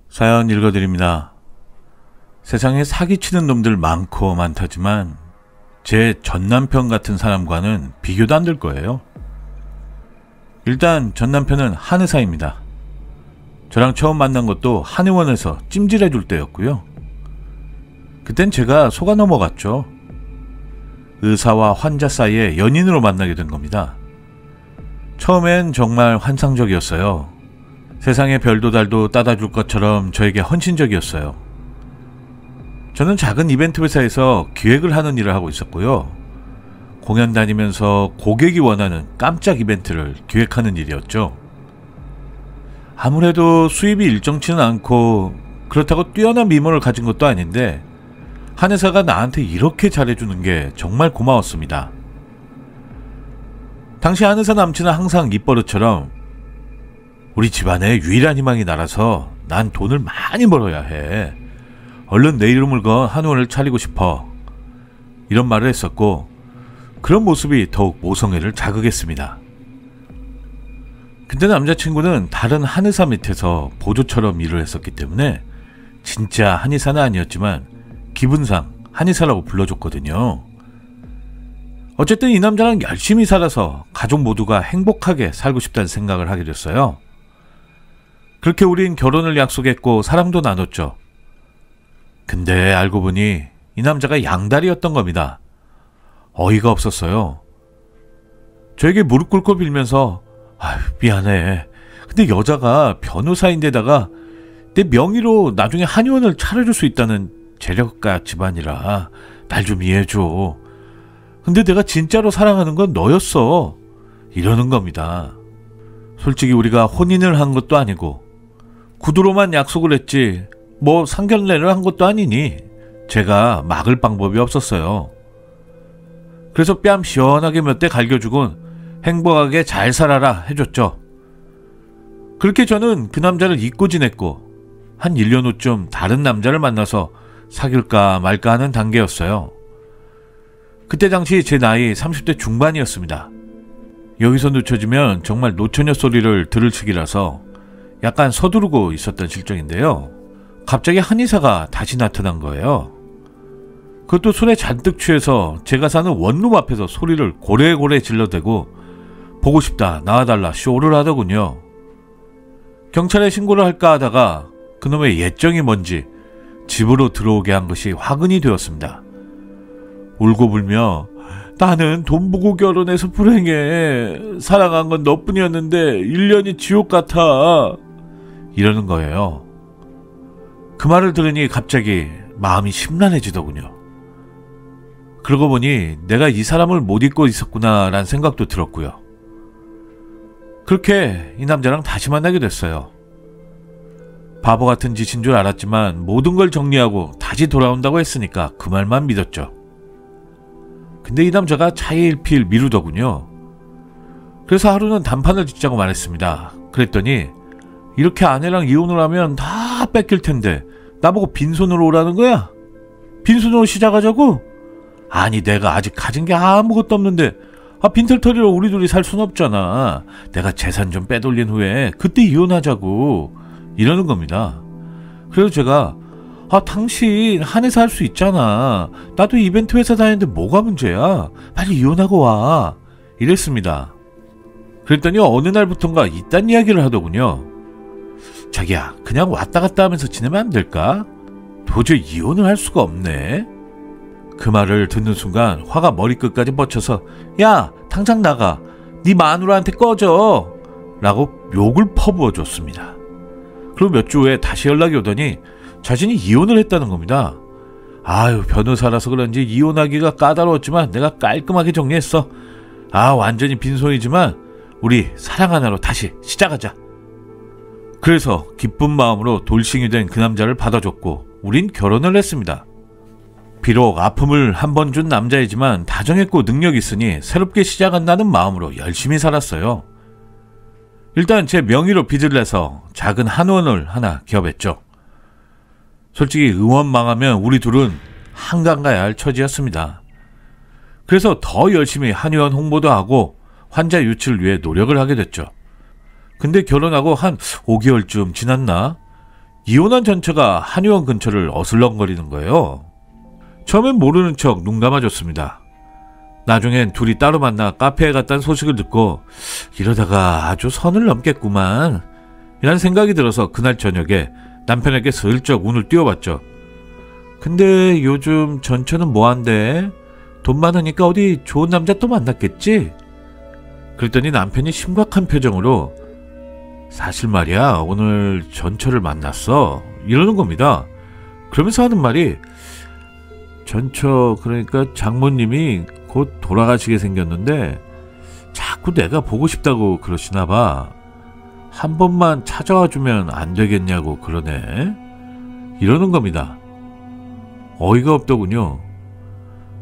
사연 읽어드립니다. 세상에 사기치는 놈들 많고 많다지만 제 전남편 같은 사람과는 비교도 안 될 거예요. 일단 전남편은 한의사입니다. 저랑 처음 만난 것도 한의원에서 찜질해줄 때였고요. 그땐 제가 속아 넘어갔죠. 의사와 환자 사이에 연인으로 만나게 된 겁니다. 처음엔 정말 환상적이었어요. 세상에 별도 달도 따다줄 것처럼 저에게 헌신적이었어요. 저는 작은 이벤트 회사에서 기획을 하는 일을 하고 있었고요. 공연 다니면서 고객이 원하는 깜짝 이벤트를 기획하는 일이었죠. 아무래도 수입이 일정치는 않고 그렇다고 뛰어난 미모를 가진 것도 아닌데 한의사가 나한테 이렇게 잘해주는 게 정말 고마웠습니다. 당시 한의사 남친은 항상 입버릇처럼 우리 집안의 유일한 희망이 나라서 난 돈을 많이 벌어야 해. 얼른 내 이름을 건 한의원을 차리고 싶어. 이런 말을 했었고 그런 모습이 더욱 모성애를 자극했습니다. 근데 남자친구는 다른 한의사 밑에서 보조처럼 일을 했었기 때문에 진짜 한의사는 아니었지만 기분상 한의사라고 불러줬거든요. 어쨌든 이 남자랑 열심히 살아서 가족 모두가 행복하게 살고 싶다는 생각을 하게 됐어요. 그렇게 우린 결혼을 약속했고 사랑도 나눴죠. 근데 알고 보니 이 남자가 양다리였던 겁니다. 어이가 없었어요. 저에게 무릎 꿇고 빌면서 미안해. 근데 여자가 변호사인데다가 내 명의로 나중에 한의원을 차려줄 수 있다는 재력가 집안이라 날 좀 이해해줘. 근데 내가 진짜로 사랑하는 건 너였어. 이러는 겁니다. 솔직히 우리가 혼인을 한 것도 아니고 구두로만 약속을 했지 뭐 상견례를 한 것도 아니니 제가 막을 방법이 없었어요. 그래서 뺨 시원하게 몇 대 갈겨주곤 행복하게 잘 살아라 해줬죠. 그렇게 저는 그 남자를 잊고 지냈고 한 1년 후쯤 다른 남자를 만나서 사귈까 말까 하는 단계였어요. 그때 당시 제 나이 30대 중반이었습니다. 여기서 늦춰지면 정말 노처녀 소리를 들을 시기라서 약간 서두르고 있었던 실정인데요. 갑자기 한의사가 다시 나타난 거예요. 그것도 술에 잔뜩 취해서 제가 사는 원룸 앞에서 소리를 고래고래 질러대고 보고 싶다 나와달라 쇼를 하더군요. 경찰에 신고를 할까 하다가 그놈의 예정이 뭔지 집으로 들어오게 한 것이 화근이 되었습니다. 울고불며 나는 돈 보고 결혼해서 불행해. 사랑한 건 너뿐이었는데 1년이 지옥 같아. 이러는 거예요. 그 말을 들으니 갑자기 마음이 심란해지더군요. 그러고 보니 내가 이 사람을 못 잊고 있었구나 라는 생각도 들었고요. 그렇게 이 남자랑 다시 만나게 됐어요. 바보 같은 짓인 줄 알았지만 모든 걸 정리하고 다시 돌아온다고 했으니까 그 말만 믿었죠. 근데 이 남자가 차일피일 미루더군요. 그래서 하루는 단판을 짓자고 말했습니다. 그랬더니 이렇게 아내랑 이혼을 하면 다 뺏길 텐데 나보고 빈손으로 오라는 거야? 빈손으로 시작하자고? 아니 내가 아직 가진 게 아무것도 없는데 빈털터리로 우리 둘이 살 순 없잖아. 내가 재산 좀 빼돌린 후에 그때 이혼하자고 이러는 겁니다. 그래서 제가 당신 한의사 할 수 있잖아. 나도 이벤트 회사 다니는데 뭐가 문제야. 빨리 이혼하고 와. 이랬습니다. 그랬더니 어느 날부턴가 이딴 이야기를 하더군요. 자기야 그냥 왔다 갔다 하면서 지내면 안 될까? 도저히 이혼을 할 수가 없네. 그 말을 듣는 순간 화가 머리끝까지 뻗쳐서 야 당장 나가. 네 마누라한테 꺼져. 라고 욕을 퍼부어 줬습니다. 그리고 몇 주 후에 다시 연락이 오더니 자신이 이혼을 했다는 겁니다. 아유 변호사라서 그런지 이혼하기가 까다로웠지만 내가 깔끔하게 정리했어. 완전히 빈손이지만 우리 사랑 하나로 다시 시작하자. 그래서 기쁜 마음으로 돌싱이 된 그 남자를 받아줬고 우린 결혼을 했습니다. 비록 아픔을 한 번 준 남자이지만 다정했고 능력이 있으니 새롭게 시작한다는 마음으로 열심히 살았어요. 일단 제 명의로 빚을 내서 작은 한의원을 하나 기업했죠. 솔직히 의원 망하면 우리 둘은 한강 가야 할 처지였습니다. 그래서 더 열심히 한의원 홍보도 하고 환자 유치를 위해 노력을 하게 됐죠. 근데 결혼하고 한 5개월쯤 지났나? 이혼한 전처가 한의원 근처를 어슬렁거리는 거예요. 처음엔 모르는 척 눈 감아줬습니다. 나중엔 둘이 따로 만나 카페에 갔다는 소식을 듣고 이러다가 아주 선을 넘겠구만 이란 생각이 들어서 그날 저녁에 남편에게 슬쩍 운을 띄워봤죠. 근데 요즘 전처는 뭐한대? 돈 많으니까 어디 좋은 남자 또 만났겠지? 그랬더니 남편이 심각한 표정으로 사실 말이야 오늘 전처를 만났어 이러는 겁니다. 그러면서 하는 말이 전처 그러니까 장모님이 곧 돌아가시게 생겼는데 자꾸 내가 보고 싶다고 그러시나 봐. 한 번만 찾아와 주면 안 되겠냐고 그러네. 이러는 겁니다. 어이가 없더군요.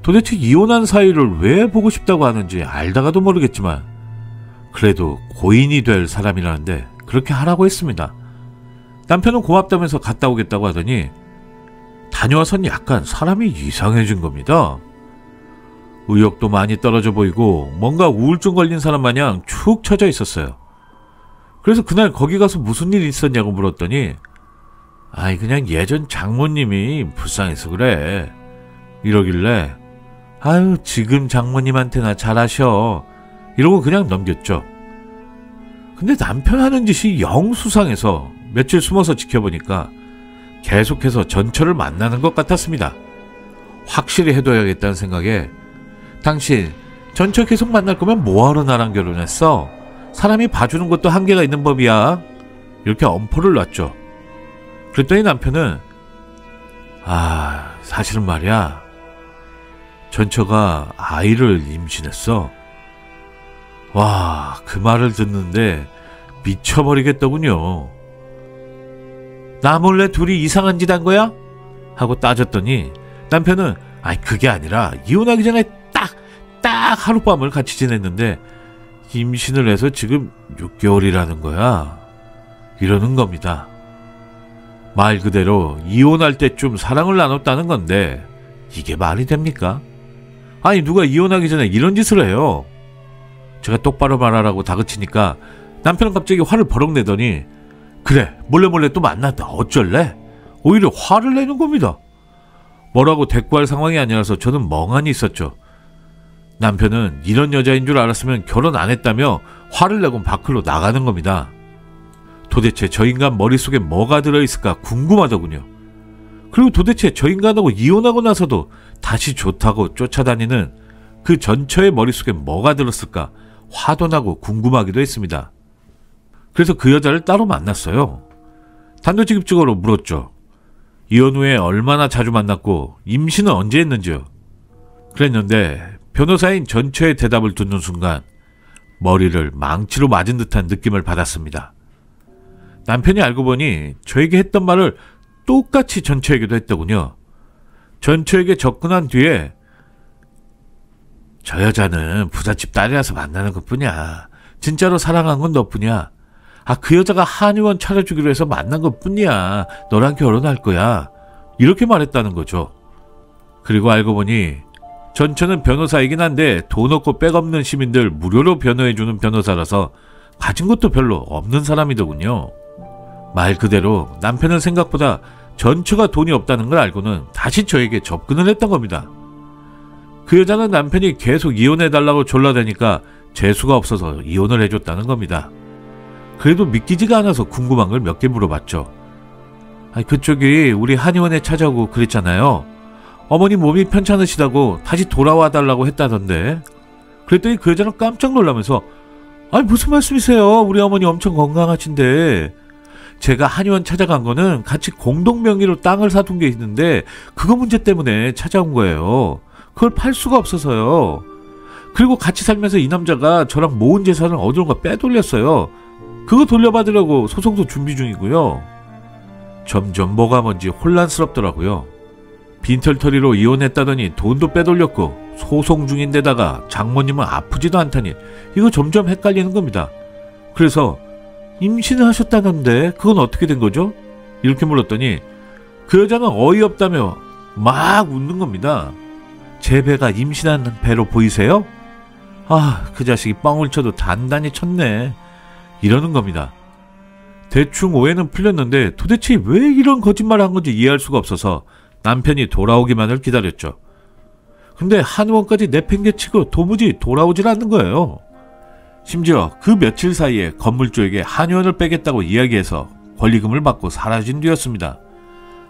도대체 이혼한 사이를 왜 보고 싶다고 하는지 알다가도 모르겠지만 그래도 고인이 될 사람이라는데 그렇게 하라고 했습니다. 남편은 고맙다면서 갔다 오겠다고 하더니 다녀와선 약간 사람이 이상해진 겁니다. 의욕도 많이 떨어져 보이고 뭔가 우울증 걸린 사람 마냥 축 처져 있었어요. 그래서 그날 거기 가서 무슨 일 있었냐고 물었더니 아이 그냥 예전 장모님이 불쌍해서 그래 이러길래 아유 지금 장모님한테나 잘하셔 이러고 그냥 넘겼죠. 근데 남편 하는 짓이 영 수상해서 며칠 숨어서 지켜보니까 계속해서 전처를 만나는 것 같았습니다. 확실히 해둬야겠다는 생각에 당신 전처 계속 만날 거면 뭐하러 나랑 결혼했어? 사람이 봐주는 것도 한계가 있는 법이야. 이렇게 엄포를 놨죠. 그랬더니 남편은 사실은 말이야 전처가 아이를 임신했어. 와, 그 말을 듣는데 미쳐버리겠더군요. 나 몰래 둘이 이상한 짓 한 거야? 하고 따졌더니 남편은 그게 아니라 이혼하기 전에 딱 하룻밤을 같이 지냈는데 임신을 해서 지금 6개월이라는 거야. 이러는 겁니다. 말 그대로 이혼할 때쯤 사랑을 나눴다는 건데 이게 말이 됩니까? 누가 이혼하기 전에 이런 짓을 해요. 제가 똑바로 말하라고 다그치니까 남편은 갑자기 화를 버럭 내더니 그래 몰래 또 만났다 어쩔래? 오히려 화를 내는 겁니다. 뭐라고 대꾸할 상황이 아니라서 저는 멍하니 있었죠. 남편은 이런 여자인 줄 알았으면 결혼 안 했다며 화를 내고 밖으로 나가는 겁니다. 도대체 저 인간 머릿속에 뭐가 들어있을까 궁금하더군요. 그리고 도대체 저 인간하고 이혼하고 나서도 다시 좋다고 쫓아다니는 그 전처의 머릿속에 뭐가 들었을까 화도 나고 궁금하기도 했습니다. 그래서 그 여자를 따로 만났어요. 단도직입적으로 물었죠. 이혼 후에 얼마나 자주 만났고 임신은 언제 했는지요. 그랬는데 변호사인 전처의 대답을 듣는 순간 머리를 망치로 맞은 듯한 느낌을 받았습니다. 남편이 알고 보니 저에게 했던 말을 똑같이 전처에게도 했더군요. 전처에게 접근한 뒤에 저 여자는 부잣집 딸이라서 만나는 것뿐이야. 진짜로 사랑한 건 너뿐이야. 그 여자가 한의원 차려주기로 해서 만난 것뿐이야. 너랑 결혼할 거야. 이렇게 말했다는 거죠. 그리고 알고 보니 전처는 변호사이긴 한데 돈 없고 백 없는 시민들 무료로 변호해주는 변호사라서 가진 것도 별로 없는 사람이더군요. 말 그대로 남편은 생각보다 전처가 돈이 없다는 걸 알고는 다시 저에게 접근을 했던 겁니다. 그 여자는 남편이 계속 이혼해달라고 졸라대니까 재수가 없어서 이혼을 해줬다는 겁니다. 그래도 믿기지가 않아서 궁금한 걸 몇 개 물어봤죠. 그쪽이 우리 한의원에 찾아오고 그랬잖아요. 어머니 몸이 편찮으시다고 다시 돌아와 달라고 했다던데. 그랬더니 그 여자는 깜짝 놀라면서 무슨 말씀이세요? 우리 어머니 엄청 건강하신데. 제가 한의원 찾아간 거는 같이 공동 명의로 땅을 사둔 게 있는데 그거 문제 때문에 찾아온 거예요. 그걸 팔 수가 없어서요. 그리고 같이 살면서 이 남자가 저랑 모은 재산을 어디론가 빼돌렸어요. 그거 돌려받으려고 소송도 준비 중이고요. 점점 뭐가 뭔지 혼란스럽더라고요. 빈털터리로 이혼했다더니 돈도 빼돌렸고 소송 중인데다가 장모님은 아프지도 않다니 이거 점점 헷갈리는 겁니다. 그래서 임신을 하셨다던데 그건 어떻게 된 거죠? 이렇게 물었더니 그 여자는 어이없다며 막 웃는 겁니다. 제 배가 임신한 배로 보이세요? 그 자식이 뻥을 쳐도 단단히 쳤네. 이러는 겁니다. 대충 오해는 풀렸는데 도대체 왜 이런 거짓말을 한 건지 이해할 수가 없어서 남편이 돌아오기만을 기다렸죠. 근데 한의원까지 내팽개치고 도무지 돌아오질 않는 거예요. 심지어 그 며칠 사이에 건물주에게 한의원을 빼겠다고 이야기해서 권리금을 받고 사라진 뒤였습니다.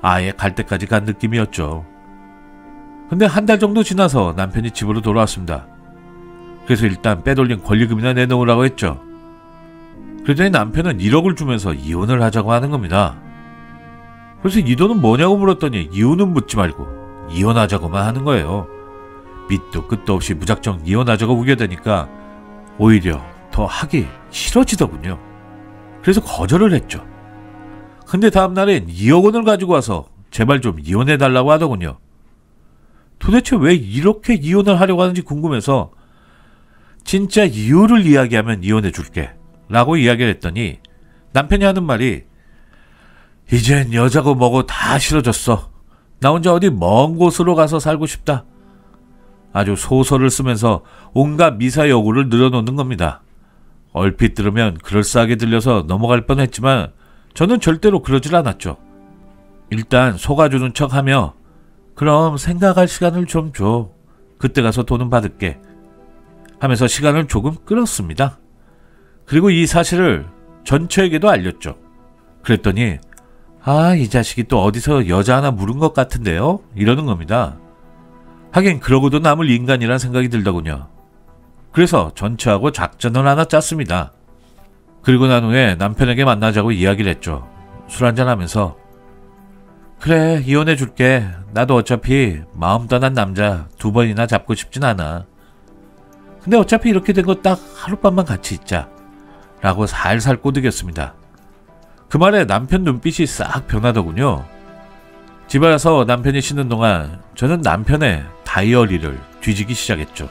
아예 갈 때까지 간 느낌이었죠. 근데 한 달 정도 지나서 남편이 집으로 돌아왔습니다. 그래서 일단 빼돌린 권리금이나 내놓으라고 했죠. 그랬더니 남편은 1억을 주면서 이혼을 하자고 하는 겁니다. 그래서 이 돈은 뭐냐고 물었더니 이유는 묻지 말고 이혼하자고만 하는 거예요. 밑도 끝도 없이 무작정 이혼하자고 우겨대니까 오히려 더 하기 싫어지더군요. 그래서 거절을 했죠. 근데 다음날엔 2억 원을 가지고 와서 제발 좀 이혼해달라고 하더군요. 도대체 왜 이렇게 이혼을 하려고 하는지 궁금해서 진짜 이유를 이야기하면 이혼해줄게 라고 이야기를 했더니 남편이 하는 말이 이젠 여자고 뭐고 다 싫어졌어. 나 혼자 어디 먼 곳으로 가서 살고 싶다. 아주 소설을 쓰면서 온갖 미사여구를 늘어놓는 겁니다. 얼핏 들으면 그럴싸하게 들려서 넘어갈 뻔했지만 저는 절대로 그러질 않았죠. 일단 속아주는 척하며 그럼 생각할 시간을 좀 줘. 그때 가서 돈은 받을게. 하면서 시간을 조금 끌었습니다. 그리고 이 사실을 전처에게도 알렸죠. 그랬더니 이 자식이 또 어디서 여자 하나 물은 것 같은데요? 이러는 겁니다. 하긴 그러고도 남을 인간이란 생각이 들더군요. 그래서 전처하고 작전을 하나 짰습니다. 그리고 난 후에 남편에게 만나자고 이야기를 했죠. 술 한잔하면서 그래 이혼해줄게. 나도 어차피 마음 떠난 남자 2번이나 잡고 싶진 않아. 근데 어차피 이렇게 된 거 딱 하룻밤만 같이 있자 라고 살살 꼬드겼습니다. 그 말에 남편 눈빛이 싹 변하더군요. 집에 와서 남편이 쉬는 동안 저는 남편의 다이어리를 뒤지기 시작했죠.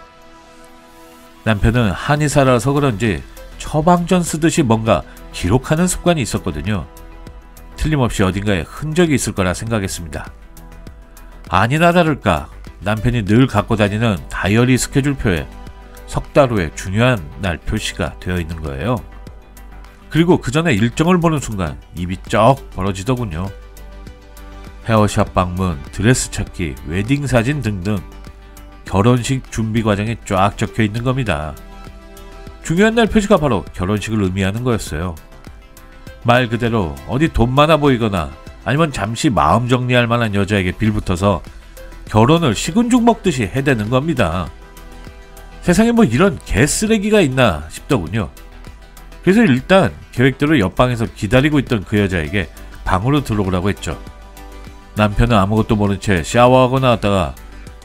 남편은 한의사라서 그런지 처방전 쓰듯이 뭔가 기록하는 습관이 있었거든요. 틀림없이 어딘가에 흔적이 있을 거라 생각했습니다. 아니나 다를까 남편이 늘 갖고 다니는 다이어리 스케줄표에 석 달 후에 중요한 날 표시가 되어 있는 거예요. 그리고 그 전에 일정을 보는 순간 입이 쩍 벌어지더군요. 헤어샵 방문, 드레스 찾기, 웨딩 사진 등등 결혼식 준비 과정에 쫙 적혀 있는 겁니다. 중요한 날 표시가 바로 결혼식을 의미하는 거였어요. 말 그대로 어디 돈 많아 보이거나 아니면 잠시 마음 정리할 만한 여자에게 빌붙어서 결혼을 식은 죽 먹듯이 해대는 겁니다. 세상에 뭐 이런 개쓰레기가 있나 싶더군요. 그래서 일단 계획대로 옆방에서 기다리고 있던 그 여자에게 방으로 들어오라고 했죠. 남편은 아무것도 모른 채 샤워하고 나왔다가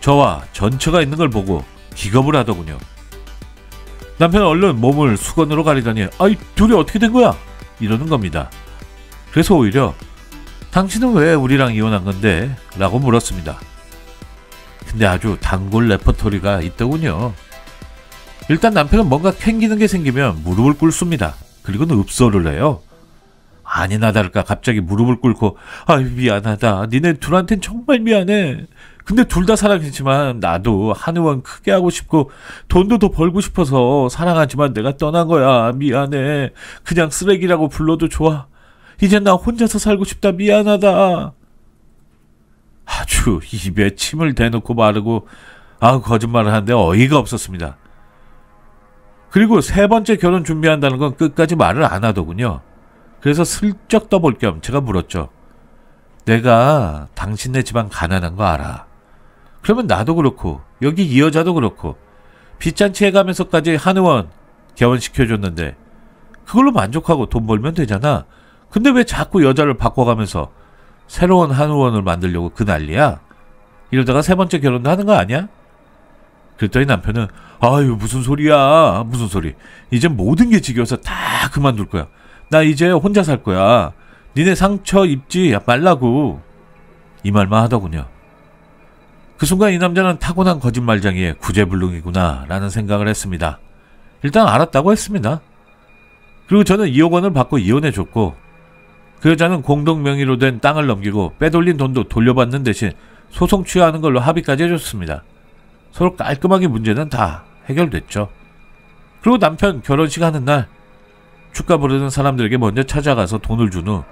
저와 전처가 있는 걸 보고 기겁을 하더군요. 남편은 얼른 몸을 수건으로 가리더니 아이 둘이 어떻게 된 거야? 이러는 겁니다. 그래서 오히려 당신은 왜 우리랑 이혼한 건데? 라고 물었습니다. 근데 아주 단골 레퍼토리가 있더군요. 일단 남편은 뭔가 캥기는 게 생기면 무릎을 꿇습니다. 그리고는 읍소를 해요. 아니나 다를까 갑자기 무릎을 꿇고 미안하다. 니네 둘한텐 정말 미안해. 근데 둘 다 사랑했지만 나도 한의원 크게 하고 싶고 돈도 더 벌고 싶어서 사랑하지만 내가 떠난 거야. 미안해. 그냥 쓰레기라고 불러도 좋아. 이젠 나 혼자서 살고 싶다. 미안하다. 아주 입에 침을 대놓고 마르고 거짓말을 하는데 어이가 없었습니다. 그리고 3번째 결혼 준비한다는 건 끝까지 말을 안 하더군요. 그래서 슬쩍 떠볼 겸 제가 물었죠. 내가 당신네 집안 가난한 거 알아. 그러면 나도 그렇고 여기 이 여자도 그렇고 빚잔치 해가면서까지 한의원 개원시켜줬는데 그걸로 만족하고 돈 벌면 되잖아. 근데 왜 자꾸 여자를 바꿔가면서 새로운 한의원을 만들려고 그 난리야? 이러다가 3번째 결혼도 하는 거 아니야? 그랬더니 남편은 무슨 소리야. 무슨 소리. 이제 모든 게 지겨워서 다 그만둘 거야. 나 이제 혼자 살 거야. 니네 상처 입지 말라고. 이 말만 하더군요. 그 순간 이 남자는 타고난 거짓말쟁이의 구제불능이구나 라는 생각을 했습니다. 일단 알았다고 했습니다. 그리고 저는 2억 원을 받고 이혼해줬고 그 여자는 공동 명의로 된 땅을 넘기고 빼돌린 돈도 돌려받는 대신 소송 취하하는 걸로 합의까지 해줬습니다. 서로 깔끔하게 문제는 다 해결됐죠. 그리고 남편 결혼식 하는 날 축가 부르는 사람들에게 먼저 찾아가서 돈을 준 후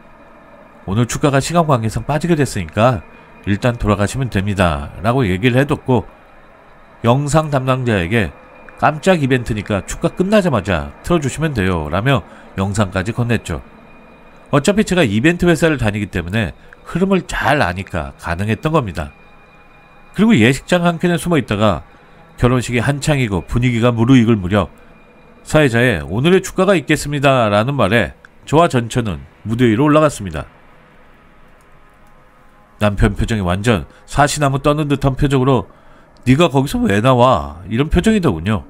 오늘 축가가 시간 관계상 빠지게 됐으니까 일단 돌아가시면 됩니다 라고 얘기를 해뒀고, 영상 담당자에게 깜짝 이벤트니까 축가 끝나자마자 틀어주시면 돼요 라며 영상까지 건넸죠. 어차피 제가 이벤트 회사를 다니기 때문에 흐름을 잘 아니까 가능했던 겁니다. 그리고 예식장 한켠에 숨어 있다가 결혼식이 한창이고 분위기가 무르익을 무렵 사회자의 오늘의 축가가 있겠습니다 라는 말에 저와 전처는 무대 위로 올라갔습니다. 남편 표정이 완전 사시나무 떠는 듯한 표정으로 네가 거기서 왜 나와? 이런 표정이더군요.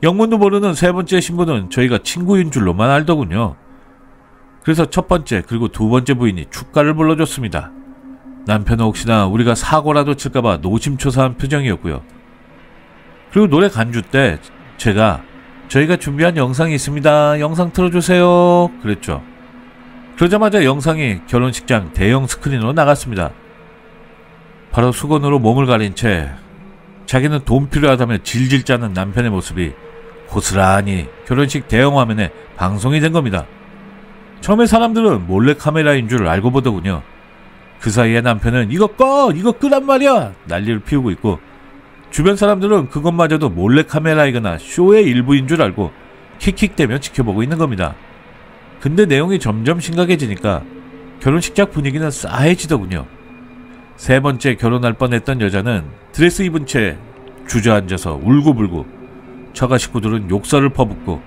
영문도 모르는 세 번째 신부는 저희가 친구인 줄로만 알더군요. 그래서 첫 번째 그리고 두 번째 부인이 축가를 불러줬습니다. 남편은 혹시나 우리가 사고라도 칠까봐 노심초사한 표정이었고요. 그리고 노래 간주 때 저희가 준비한 영상이 있습니다. 영상 틀어주세요. 그랬죠. 그러자마자 영상이 결혼식장 대형 스크린으로 나갔습니다. 바로 수건으로 몸을 가린 채 자기는 돈 필요하다며 질질 짜는 남편의 모습이 고스란히 결혼식 대형 화면에 방송이 된 겁니다. 처음에 사람들은 몰래카메라인 줄 알고 보더군요. 그 사이에 남편은 이거 끄란 말이야 난리를 피우고 있고, 주변 사람들은 그것마저도 몰래카메라이거나 쇼의 일부인 줄 알고 킥킥대며 지켜보고 있는 겁니다. 근데 내용이 점점 심각해지니까 결혼식장 분위기는 싸해지더군요. 세 번째 결혼할 뻔했던 여자는 드레스 입은 채 주저앉아서 울고불고, 처가 식구들은 욕설을 퍼붓고,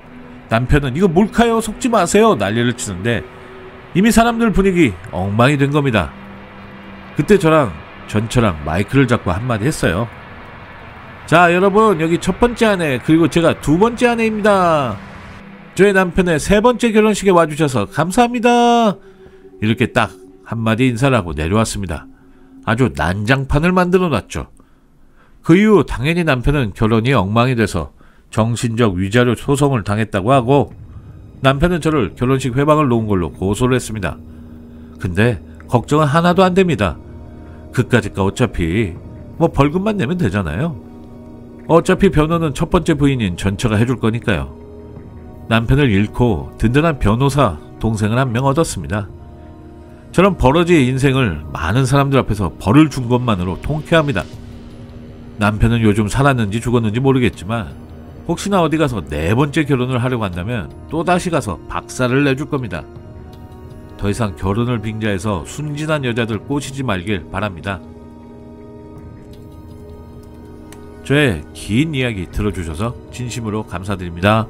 남편은 이거 몰카요 속지 마세요 난리를 치는데 이미 사람들 분위기 엉망이 된 겁니다. 그때 전처랑 마이크를 잡고 한마디 했어요. 자 여러분, 여기 첫 번째 아내 그리고 제가 두 번째 아내입니다. 저희 남편의 세 번째 결혼식에 와주셔서 감사합니다. 이렇게 딱 한마디 인사를 하고 내려왔습니다. 아주 난장판을 만들어 놨죠. 그 이후 당연히 남편은 결혼이 엉망이 돼서 정신적 위자료 소송을 당했다고 하고, 남편은 저를 결혼식 회방을 놓은 걸로 고소를 했습니다. 근데 걱정은 하나도 안 됩니다. 그까짓가 어차피 벌금만 내면 되잖아요. 어차피 변호는 첫 번째 부인인 전처가 해줄 거니까요. 남편을 잃고 든든한 변호사 동생을 한 명 얻었습니다. 저런 버러지의 인생을 많은 사람들 앞에서 벌을 준 것만으로 통쾌합니다. 남편은 요즘 살았는지 죽었는지 모르겠지만 혹시나 어디 가서 네 번째 결혼을 하려고 한다면 또다시 가서 박살을 내줄 겁니다. 더 이상 결혼을 빙자해서 순진한 여자들 꼬시지 말길 바랍니다. 저의 긴 이야기 들어주셔서 진심으로 감사드립니다.